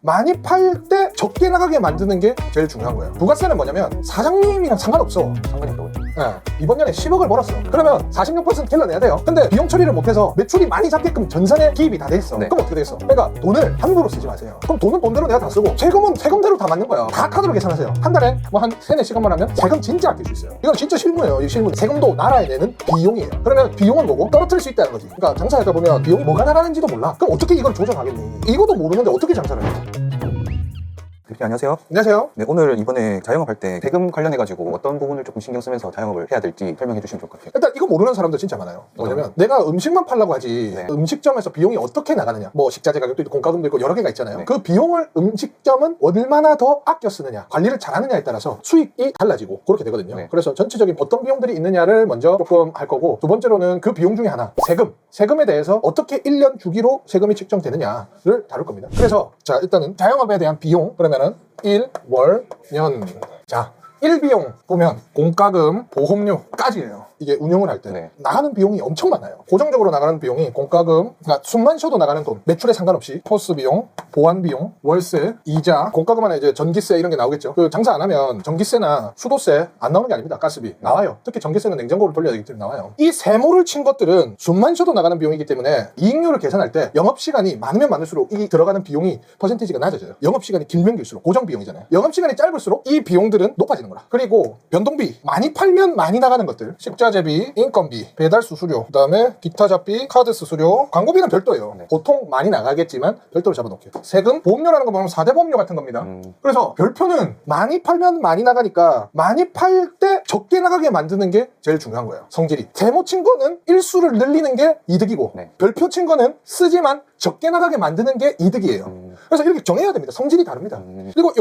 많이 팔 때 적게 나가게 만드는 게 제일 중요한 거예요. 부가세는 뭐냐면 사장님이랑 상관없어. 상관이 없다고요? 이번 년에 10억을 벌었어. 그러면 46% 킬러내야 돼요. 근데 비용 처리를 못해서 매출이 많이 잡게끔 전산에 기입이 다 돼 있어. 그럼 어떻게 되겠어? 그러니까 돈을 함부로 쓰지 마세요. 그럼 돈은 돈대로 내가 다 쓰고 세금은 세금대로 다 맞는 거야. 다 카드로 계산하세요. 한 달에 뭐 한 3-4시간만 하면 세금 진짜 아낄 수 있어요. 이건 진짜 실무예요. 이 실무. 세금도 나라에 내는 비용이에요. 그러면 비용은 뭐고? 떨어뜨릴 수 있다는 거지. 그러니까 장사하다 보면 비용이 뭐가 나가는지도 몰라. 그럼 어떻게 이걸 조정하겠니? 이것도 모르는데 어떻게 장사를 해? 대표님 안녕하세요. 안녕하세요. 네, 오늘 이번에 자영업 할 때 세금 관련해가지고 어떤 부분을 조금 신경 쓰면서 자영업을 해야 될지 설명해 주시면 좋을 것 같아요. 일단 이거 모르는 사람들 진짜 많아요. 뭐냐면 내가 음식만 팔라고 하지 네. 음식점에서 비용이 어떻게 나가느냐, 뭐 식자재 가격도 있고 공과금도 있고 여러 개가 있잖아요. 네. 그 비용을 음식점은 얼마나 더 아껴 쓰느냐, 관리를 잘하느냐에 따라서 수익이 달라지고 그렇게 되거든요. 네. 그래서 전체적인 어떤 비용들이 있느냐를 먼저 조금 할 거고, 두 번째로는 그 비용 중에 하나, 세금에 대해서 어떻게 1년 주기로 세금이 측정되느냐를 다룰 겁니다. 그래서 자, 일단은 자영업에 대한 비용, 그러면은 1, 월, 년. 자, 1비용 보면 공과금, 보험료까지예요. 이게 운영을 할 때 네. 나가는 비용이 엄청 많아요. 고정적으로 나가는 비용이 공과금, 그러니까 숨만 쉬어도 나가는 돈, 매출에 상관없이 포스 비용, 보안 비용, 월세, 이자, 공과금 안에 이제 전기세 이런 게 나오겠죠. 그 장사 안 하면 전기세나 수도세 안 나오는 게 아닙니다. 가스비 나와요. 특히 전기세는 냉장고를 돌려야 되기 때문에 나와요. 이 세모를 친 것들은 숨만 쉬어도 나가는 비용이기 때문에 이익률을 계산할 때 영업시간이 많으면 많을수록 이 들어가는 비용이 퍼센티지가 낮아져요. 영업시간이 길면 길수록 고정 비용이잖아요. 영업시간이 짧을수록 이 비용들은 높아지는 거라. 그리고 변동비, 많이 팔면 많이 나가는 것들, 식자재비, 인건비, 배달 수수료, 그 다음에 기타 잡비, 카드 수수료, 광고비는 별도예요. 네. 보통 많이 나가겠지만 별도로 잡아놓게요. 세금, 보험료라는 거 보면 4대 보험료 같은 겁니다. 그래서 별표는 많이 팔면 많이 나가니까 많이 팔 때 적게 나가게 만드는 게 제일 중요한 거예요. 성질이. 세모 친 거는 일수를 늘리는 게 이득이고, 네. 별표 친 거는 쓰지만 적게 나가게 만드는 게 이득이에요. 그래서 이렇게 정해야 됩니다. 성질이 다릅니다. 그리고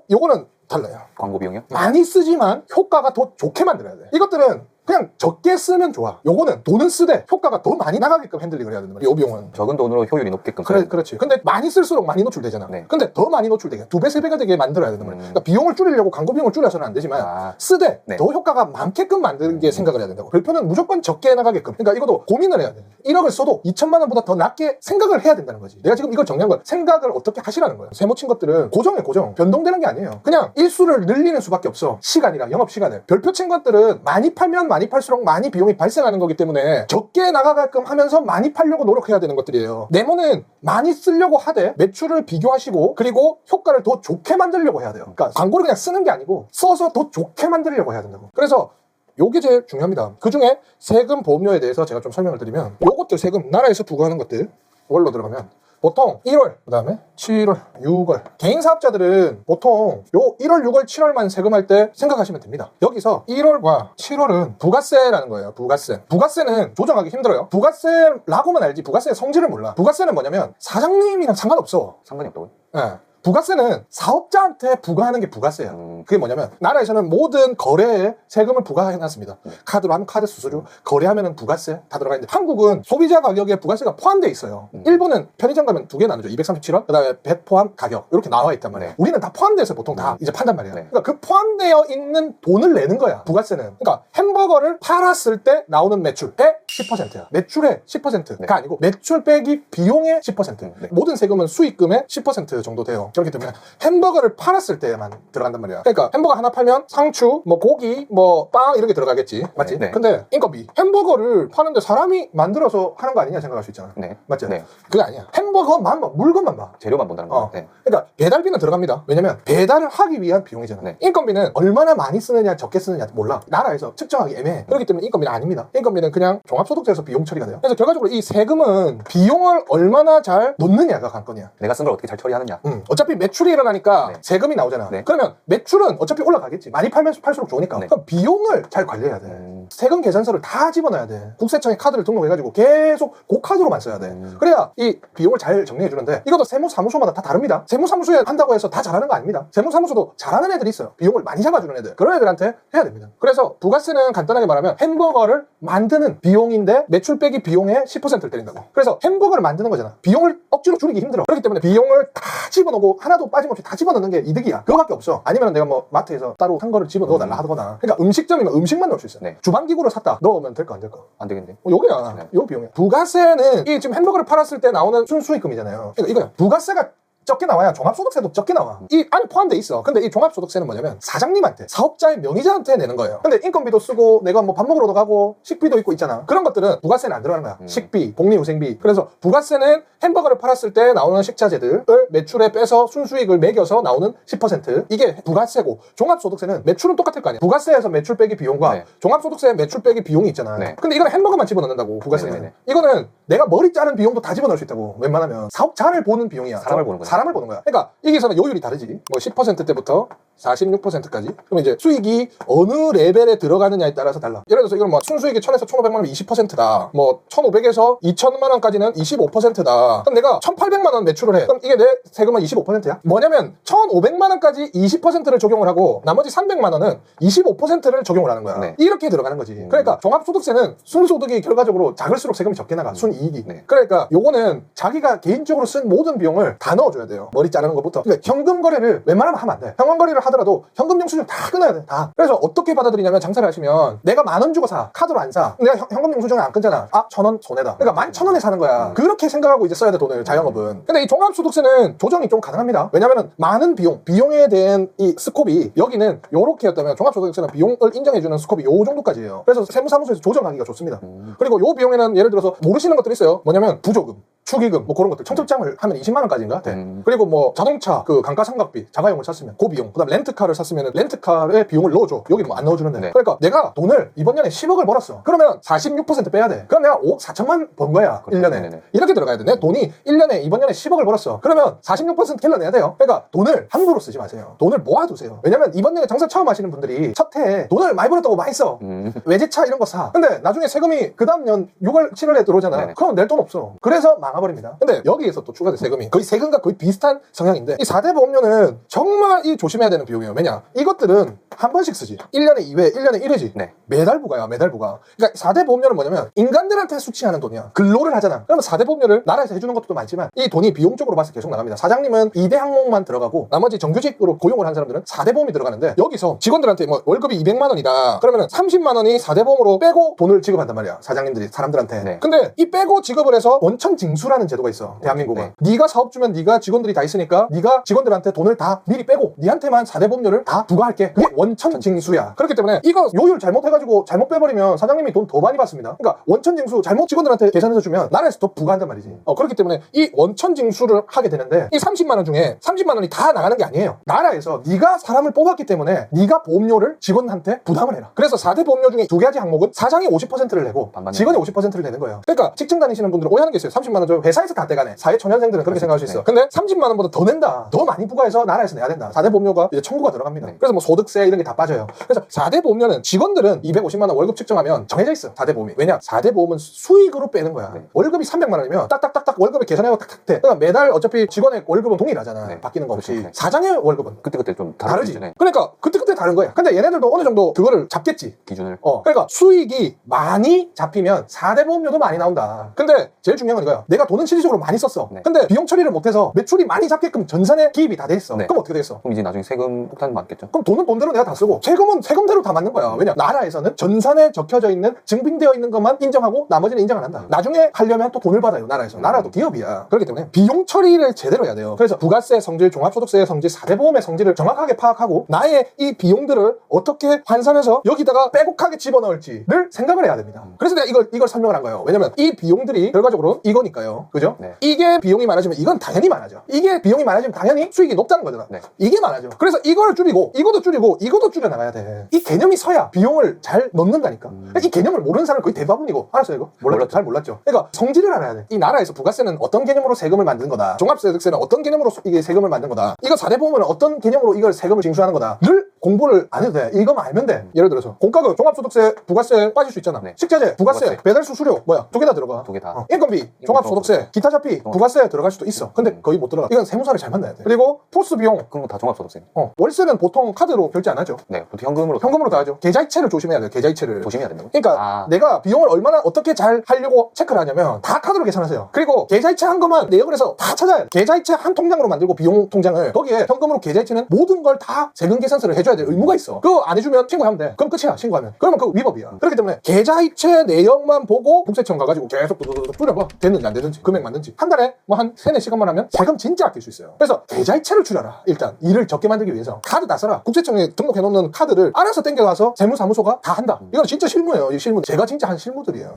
요거는 달라요. 광고 비용이요? 많이 쓰지만 효과가 더 좋게 만들어야 돼. 이것들은 그냥 적게 쓰면 좋아. 요거는 돈은 쓰되 효과가 더 많이 나가게끔 핸들링을 해야 된단 말이야. 요 비용은. 적은 돈으로 효율이 높게끔. 그렇지. 근데 많이 쓸수록 많이 노출되잖아. 네. 근데 더 많이 노출되게 2배, 3배가 되게 만들어야 된단 말이야. 그러니까 비용을 줄이려고 광고 비용을 줄여서는 안 되지만 쓰되 네. 더 효과가 많게끔 만드는 게 생각을 해야 된다고. 별표는 무조건 적게 나가게끔. 그러니까 이것도 고민을 해야 돼. 1억을 써도 2천만 원보다 더 낮게 생각을 해야 된다는 거지. 내가 지금 이걸 정리한 거야. 생각을 어떻게 하시라는 거야. 세모 친 것들은 고정해, 고정. 변동되는 게 아니에요. 그냥 일수를 늘리는 수밖에 없어. 시간이랑 영업 시간을. 별표 친 것들은 많이 팔면 많이 팔수록 많이 비용이 발생하는 거기 때문에 적게 나가게끔 하면서 많이 팔려고 노력해야 되는 것들이에요. 네모는 많이 쓰려고 하되 매출을 비교하시고 그리고 효과를 더 좋게 만들려고 해야 돼요. 그러니까 광고를 그냥 쓰는 게 아니고 써서 더 좋게 만들려고 해야 된다고. 그래서 요게 제일 중요합니다. 그 중에 세금, 보험료에 대해서 제가 좀 설명을 드리면, 요것들 세금, 나라에서 부과하는 것들 월로 들어가면 보통 1월, 그 다음에 7월, 6월. 개인 사업자들은 보통 요 1월, 6월, 7월만 세금할 때 생각하시면 됩니다. 여기서 1월과 7월은 부가세라는 거예요. 부가세. 부가세는 조정하기 힘들어요. 부가세라고만 알지 부가세의 성질을 몰라. 부가세는 뭐냐면 사장님이랑 상관없어. 상관이 없다고요? 예. 부가세는 사업자한테 부과하는 게 부가세예요. 그게 뭐냐면 나라에서는 모든 거래에 세금을 부과해놨습니다. 카드로 하면 카드 수수료, 거래하면 부가세 다 들어가 있는데 한국은 소비자 가격에 부가세가 포함되어 있어요. 일본은 편의점 가면 두 개 나누죠. 237원, 그 다음에 배 포함 가격 이렇게 나와 있단 말이에요. 네. 우리는 다 포함되어 있어요. 보통 다 이제 판단 말이에요. 네. 그러니까 그 포함되어 있는 돈을 내는 거야. 부가세는. 그러니까 햄버거를 팔았을 때 나오는 매출의 10%야. 매출의 10%가 아니고 매출 빼기 비용의 10%. 모든 세금은 수익금의 10% 정도 돼요. 그렇기 때문에 햄버거를 팔았을 때만 들어간단 말이야. 그러니까 햄버거 하나 팔면 상추, 뭐 고기, 뭐 빵 이렇게 들어가겠지. 맞지? 네. 근데 인건비. 햄버거를 파는데 사람이 만들어서 하는 거 아니냐 생각할 수 있잖아. 네. 맞지? 네. 그게 아니야. 햄버거만 봐. 물건만 봐. 재료만 본다는 거예요. 네. 그러니까 배달비는 들어갑니다. 왜냐면 배달을 하기 위한 비용이잖아. 네. 인건비는 얼마나 많이 쓰느냐 적게 쓰느냐 몰라. 나라에서 측정하기 애매해. 그렇기 때문에 인건비는 아닙니다. 인건비는 그냥 종합소득세에서 비용 처리가 돼요. 그래서 결과적으로 이 세금은 비용을 얼마나 잘 놓느냐가 관건이야. 내가 쓴 걸 어떻게 잘 처리하느냐. 어차피 매출이 일어나니까 네. 세금이 나오잖아. 네. 그러면 매출은 어차피 올라가겠지. 많이 팔면 팔수록 좋으니까. 네. 그럼 비용을 잘 관리해야 돼. 세금 계산서를 다 집어넣어야 돼. 국세청에 카드를 등록해가지고 계속 그 카드로만 써야 돼. 그래야 이 비용을 잘 정리해 주는데, 이것도 세무사무소마다 다 다릅니다. 세무사무소에 한다고 해서 다 잘하는 거 아닙니다. 세무사무소도 잘하는 애들이 있어요. 비용을 많이 잡아주는 애들. 그런 애들한테 해야 됩니다. 그래서 부가세는 간단하게 말하면 햄버거를 만드는 비용인데 매출 빼기 비용의 10%를 때린다고. 그래서 햄버거를 만드는 거잖아. 비용을 억지로 줄이기 힘들어. 그렇기 때문에 비용을 다 집어넣고 하나도 빠짐없이 다 집어넣는 게 이득이야. 그거밖에 없어. 아니면 내가 뭐 마트에서 따로 한 거를 집어넣어달라 하거나. 그러니까 음식점이면 음식만 넣을 수 있어. 네. 주방기구를 샀다. 넣으면 될까 안 될까? 안 되겠네. 요게야. 네. 요 비용이야. 부가세는 이 지금 햄버거를 팔았을 때 나오는 순수익금이잖아요. 그러니까 이거야. 부가세가 적게 나와야 종합소득세도 적게 나와. 이 안에 포함돼 있어. 근데 이 종합소득세는 뭐냐면 사장님한테, 사업자의 명의자한테 내는 거예요. 근데 인건비도 쓰고 내가 뭐 밥 먹으러도 가고 식비도 있고 있잖아. 그런 것들은 부가세는 안 들어가는 거야. 식비, 복리후생비. 그래서 부가세는 햄버거를 팔았을 때 나오는 식자재들을 매출에 빼서 순수익을 매겨서 나오는 10%. 이게 부가세고, 종합소득세는 매출은 똑같을 거 아니야. 부가세에서 매출 빼기 비용과 네. 종합소득세 매출 빼기 비용이 있잖아. 네. 근데 이거는 햄버거만 집어넣는다고, 부가세는. 네네네. 이거는 내가 머리 자른 비용도 다 집어넣을 수 있다고. 웬만하면 사업자를 보는 비용이야. 사람을 보는 거야. 사람을 보는 거야. 그러니까 여기서는 요율이 다르지. 뭐 10%대부터 46%까지. 그럼 이제 수익이 어느 레벨에 들어가느냐에 따라서 달라. 예를 들어서 이건 뭐 순수익이 1000에서 1500만 원이면 20%다. 뭐 1500에서 2000만 원까지는 25%다. 그럼 내가 1800만 원 매출을 해. 그럼 이게 내 세금은 25%야? 뭐냐면 1500만 원까지 20%를 적용을 하고 나머지 300만 원은 25%를 적용을 하는 거야. 네. 이렇게 들어가는 거지. 그러니까 종합소득세는 순소득이 결과적으로 작을수록 세금이 적게 나가. 순이익이. 네. 그러니까 요거는 자기가 개인적으로 쓴 모든 비용을 다 넣어줘야 돼요. 머리 자르는 것부터. 그러니까 현금 거래를 웬만하면 하면 안 돼. 현금 거래를 하더라도 현금 영수증 다 끊어야 돼. 다. 그래서 어떻게 받아들이냐면 장사를 하시면 내가 10,000원 주고 사. 카드로 안 사. 내가 현금 영수증을 안 끊잖아. 아, 1000원 손해다. 그러니까 11,000원에 사는 거야. 그렇게 생각하고 이제 써야 돼, 돈을. 자영업은. 근데 이 종합소득세는 조정이 좀 가능합니다. 왜냐면은 많은 비용에 대한 이 스콥이 여기는 요렇게였다면 종합소득세는 비용을 인정해주는 스콥이 요 정도까지예요. 그래서 세무사무소에서 조정하기가 좋습니다. 그리고 요 비용에는 예를 들어서 모르시는 것들이 있어요. 뭐냐면 부조금, 축의금, 뭐 그런 것들. 청첩장을 하면 20만 원까지인가 돼. 그리고 뭐 자동차 그 감가상각비, 자가용을 샀으면 그 비용. 그다음 렌트카를 샀으면 렌트카의 비용을 넣어줘. 여기 뭐 안 넣어주는데. 네. 그러니까 내가 돈을 이번 년에 10억을 벌었어. 그러면 46% 빼야 돼. 그럼 내가 5억 4천만 번 거야. 그렇죠. 1년에. 네네네. 이렇게 들어가야 돼. 내 돈이 1년에 이번 년에 10억을 벌었어. 그러면 46% 길러내야 돼요. 그러니까 돈을 함부로 쓰지 마세요. 돈을 모아두세요. 왜냐면 이번 년에 장사 처음 하시는 분들이 첫 해에 돈을 많이 벌었다고 많이 써. 외제차 이런 거 사. 근데 나중에 세금이 그 다음 년 6월, 7월에 들어오잖아. 네네. 그럼 낼 돈 없어. 그래서 망해버립니다. 근데 여기에서 또 추가된 세금이 거의 세금과 거의 비슷한 성향인데 이 4대 보험료는 정말 이 조심해야 되는 비용이에요. 왜냐? 이것들은 한 번씩 쓰지. 1년에 2회, 1년에 1회지. 네. 매달 부과야, 매달 부과. 그러니까 4대 보험료는 뭐냐면 인간들한테 수취하는 돈이야. 근로를 하잖아. 그러면 4대 보험료를 나라에서 해주는 것도 많지만 이 돈이 비용적으로 봤을 때 계속 나갑니다. 사장님은 2대 항목만 들어가고 나머지 정규직으로 고용을 한 사람들은 4대 보험이 들어가는데 여기서 직원들한테 뭐 월급이 200만 원이다. 그러면은 30만 원이 4대 보험으로 빼고 돈을 지급한단 말이야. 사장님들이 사람들한테. 네. 근데 이 빼고 지급을 해서 원천 징수라는 제도가 있어. 대한민국은. 네가 사업 주면 네가 직원들이 다 있으니까 네가 직원들한테 돈을 다 미리 빼고 네한테만 4대 보험료를 다 부과할게. 그게 원천 징수야. 그렇기 때문에 이거 요율 잘못해가지고 잘못 빼버리면 사장님이 돈 더 많이 받습니다. 그러니까 원천 징수 잘못 직원들한테 계산해서 주면 나라에서 더 부과한단 말이지. 그렇기 때문에 이 원천 징수를 하게 되는데 이 30만 원 중에 30만 원이 다 나가는 게 아니에요. 나라에서 네가 사람을 뽑았기 때문에 네가 보험료를 직원한테 부담을 해라. 그래서 4대 보험료 중에 두 가지 항목은 사장이 50%를 내고 반반이네. 직원이 50%를 내는 거예요. 그러니까 직장 다니시는 분들은 오해하는 게 있어요. 30만 원 저 회사에서 다 떼가네. 사회초년생들은 그렇게 생각할 수 있어. 근데 30만 원보다 더 낸다. 더 많이 부과해서 나라에서 내야 된다. 4대 보험료가 이제 청구가 들어갑니다. 그래서 뭐 소득세 이런 게 다 빠져요. 그래서 4대 보험료는 직원들은 250만 원 월급 측정하면 정해져 있어. 4대 보험이. 왜냐? 4대 보험은 수익으로 빼는 거야. 월급이 300만 원이면 딱딱딱딱 월급을 계산하고 탁탁 돼. 그러니까 매달 어차피 직원의 월급은 동일하잖아. 네. 바뀌는 거 없이. 그렇죠. 네. 사장의 월급은 그때그때 좀 다르지. 네. 그러니까 그때그때 다른 거야. 근데 얘네들도 어느 정도 그거를 잡겠지. 기준을. 그러니까 수익이 많이 잡히면 4대 보험료도 많이 나온다. 근데 제일 중요한 건 이거야. 내가 돈은 실질적으로 많이 썼어. 네. 근데 비용 처리를 못해서 매출이 많이 잡게끔 전산에 기입이 다 돼 있어. 네. 그럼 어떻게 되겠어? 그럼 이제 나중에 세금 폭탄 맞겠죠? 그럼 돈은 돈대로 내가 다 쓰고 세금은 세금대로 다 맞는 거야. 왜냐? 나라에서는 전산에 적혀져 있는 증빙되어 있는 것만 인정하고 나머지는 인정 안 한다. 나중에 하려면 또 돈을 받아요. 나라에서. 나라도 기업이야. 그렇기 때문에 비용 처리를 제대로 해야 돼요. 그래서 부가세 성질, 종합소득세의 성질, 4대 보험의 성질을 정확하게 파악하고 나의 이 비용들을 어떻게 환산해서 여기다가 빼곡하게 집어넣을지를 생각을 해야 됩니다. 그래서 내가 이걸 설명을 한 거예요. 왜냐면 이 비용들이 결과적으로 이거니까요. 그죠? 네. 이게 비용이 많아지면 이건 당연히 많아져. 이게 비용이 많아지면 당연히 수익이 높다는 거잖아. 네. 이게 많아져. 그래서 이걸 줄이고 이것도 줄이고 이것도 줄여나가야 돼. 이 개념이 서야 비용을 잘 넣는다니까. 이 개념을 모르는 사람은 거의 대부분이고. 알았어요 이거? 몰랐죠? 잘 몰랐죠? 그러니까 성질을 알아야 돼. 이 나라에서 부가세는 어떤 개념으로 세금을 만드는 거다. 종합소득세는 어떤 개념으로 이게 세금을 만드는 거다. 이거 4대 보험은 어떤 개념으로 이걸 세금을 징수하는 거다를 공부를 안 해도 돼. 이거만 알면 돼. 예를 들어서 공과금, 종합소득세, 부가세 빠질 수 있잖아. 네. 식자재, 부가세, 부가세. 배달수 수수료 뭐야? 두 개 다 들어가. 두 개 다. 인건비, 종합소득세, 기타 잡비, 부가세 들어갈 수도 있어. 근데 거의 못 들어가. 이건 세무사를 잘 만나야 돼. 그리고 포스 비용. 그런 거 다 종합소득세. 월세는 보통 카드로 결제 안 하죠. 네, 보통 현금으로. 현금으로 다 하죠. 계좌이체를 조심해야 돼요. 계좌이체를. 조심해야 된다고? 그러니까 내가 비용을 얼마나 어떻게 잘 하려고 체크를 하냐면 다 카드로 계산하세요. 그리고 계좌이체 한 것만 내역을 해서 다 찾아야 돼. 계좌이체 한 통장으로 만들고 비용 통장을 거기에 현금으로 계좌이체는 모든 걸 다 세금 계산서를 해줘야 해줘야 될 의무가 있어. 그거 안 해주면 신고하면 돼. 그럼 끝이야. 신고하면. 그러면 그거 위법이야. 그렇기 때문에 계좌이체 내역만 보고 국세청 가가지고 계속 두두두두 줄여봐. 됐는지 안 되는지 금액 맞는지 한 달에 뭐 한 3-4시간만 하면 세금 진짜 아낄 수 있어요. 그래서 계좌이체를 줄여라. 일단 일을 적게 만들기 위해서 카드 다 써라. 국세청에 등록해놓는 카드를 알아서 땡겨가서 세무사무소가 다 한다. 이건 진짜 실무예요. 이 실무. 제가 진짜 한 실무들이에요.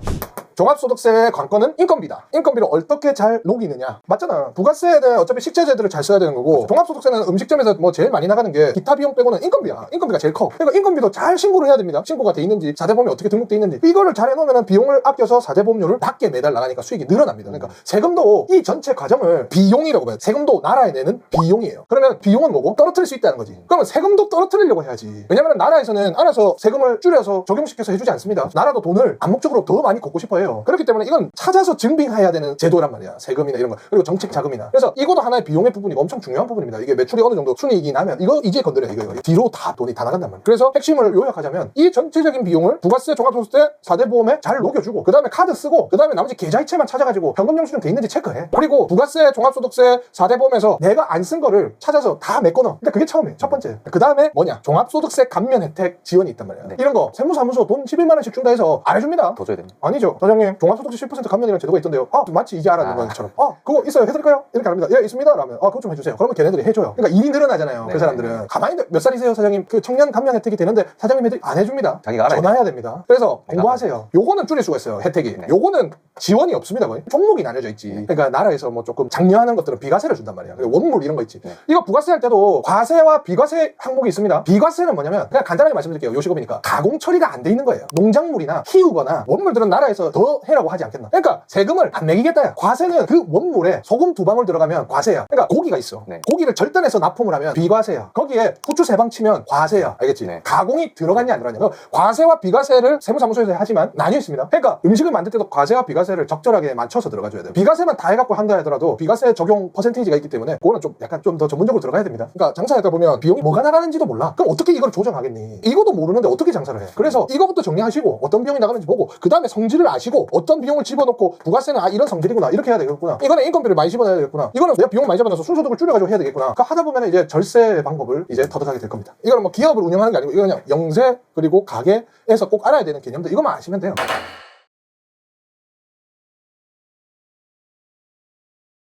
종합소득세의 관건은 인건비다. 인건비를 어떻게 잘 녹이느냐. 맞잖아. 부가세는 어차피 식자재들을 잘 써야 되는 거고, 종합소득세는 음식점에서 뭐 제일 많이 나가는 게 기타 비용 빼고는 인건비야. 인건비가 제일 커. 그러니까 인건비도 잘 신고를 해야 됩니다. 신고가 돼 있는지, 사대보험이 어떻게 등록돼 있는지. 이거를 잘 해놓으면 비용을 아껴서 사대보험료를 낮게 매달 나가니까 수익이 늘어납니다. 그러니까 세금도 이 전체 과정을 비용이라고 봐요. 세금도 나라에 내는 비용이에요. 그러면 비용은 뭐고? 떨어뜨릴 수 있다는 거지. 그러면 세금도 떨어뜨리려고 해야지. 왜냐면 나라에서는 알아서 세금을 줄여서 적용시켜서 해주지 않습니다. 나라도 돈을 암묵적으로 더 많이 걷고 싶어 해요. 그렇기 때문에 이건 찾아서 증빙해야 되는 제도란 말이야. 세금이나 이런 거. 그리고 정책 자금이나. 그래서 이것도 하나의 비용의 부분이고 엄청 중요한 부분입니다. 이게 매출이 어느 정도 순이익이 나면 이거 이제 건드려. 이거 뒤로 다 돈이 다 나간단 말이야. 그래서 핵심을 요약하자면 이 전체적인 비용을 부가세, 종합소득세, 사대보험에 잘 녹여주고, 그 다음에 카드 쓰고, 그 다음에 나머지 계좌이체만 찾아가지고 현금 영수증 돼 있는지 체크해. 그리고 부가세, 종합소득세, 사대보험에서 내가 안 쓴 거를 찾아서 다 메꿔넣어. 근데 그게 처음이에요. 첫 번째. 그 다음에 뭐냐? 종합소득세 감면 혜택 지원이 있단 말이야. 네. 이런 거 세무사무소 돈 11만 원씩 준다 해서 안 해줍니다. 더 줘야 됩니다. 아니죠. 사장님, 종합소득세 10% 감면이라는 제도가 있던데요. 아, 마치 이제 알았는 것처럼. 아, 그거 있어요. 해드릴까요? 이렇게 합니다. 예, 있습니다. 라면, 아, 그거 좀 해주세요. 그러면 걔네들이 해줘요. 그러니까 일이 늘어나잖아요. 네. 그 사람들은. 가만히 몇 살이세요, 사장님? 그 청년 감면 혜택이 되는데 사장님 애들이 안 해줍니다. 자기가 알아야 전화해야 됩니다. 그래서 공부하세요. 요거는 줄일 수가 있어요. 혜택이. 네. 요거는 지원이 없습니다. 거의. 종목이 나뉘어져 있지. 그러니까 나라에서 뭐 조금 장려하는 것들은 비과세를 준단 말이야. 원물 이런 거 있지. 네. 이거 부가세 할 때도 과세와 비과세 항목이 있습니다. 비과세는 뭐냐면 그냥 간단하게 말씀드릴게요. 요식업이니까 가공 처리가 안 돼 있는 거예요. 농작물이나 키우거나 원물들은 나라에서 더 해라고 하지 않겠나. 그러니까 세금을 안 매기겠다. 과세는 그 원물에 소금 2방울 들어가면 과세야. 그러니까 고기가 있어. 네. 고기를 절단해서 납품을 하면 비과세야. 거기에 후추 3방 치면 과세야. 알겠지? 네. 가공이 들어갔냐 안 들어갔냐. 그럼 과세와 비과세를 세무사무소에서 하지만 나뉘어 있습니다. 그러니까 음식을 만들 때도 과세와 비과세를 적절하게 맞춰서 들어가줘야 돼요. 비과세만 다 해갖고 한다 하더라도 비과세 적용 퍼센테이지가 있기 때문에 그거는 좀 약간 좀 더 전문적으로 들어가야 됩니다. 그러니까 장사하다 보면 비용이 뭐가 나가는지도 몰라. 그럼 어떻게 이걸 조정하겠니? 이것도 모르는데 어떻게 장사를 해? 그래서 이거부터 정리하시고 어떤 비용이 나가는지 보고 그 다음에 성질을 아시고 어떤 비용을 집어넣고 부가세는 아 이런 성질이구나 이렇게 해야 되겠구나. 이거는 인건비를 많이 집어넣어야 되겠구나. 이거는 내가 비용 많이 집어넣어서 순소득을 줄여가지고 해야 되겠구나. 그러니까 하다 보면 이제 절세 방법을 이제 터득하게 될 겁니다. 이거는 뭐 기업을 운영하는 게 아니고 이거 그냥 영세 그리고 가게에서 꼭 알아야 되는 개념들 이것만 아시면 돼요.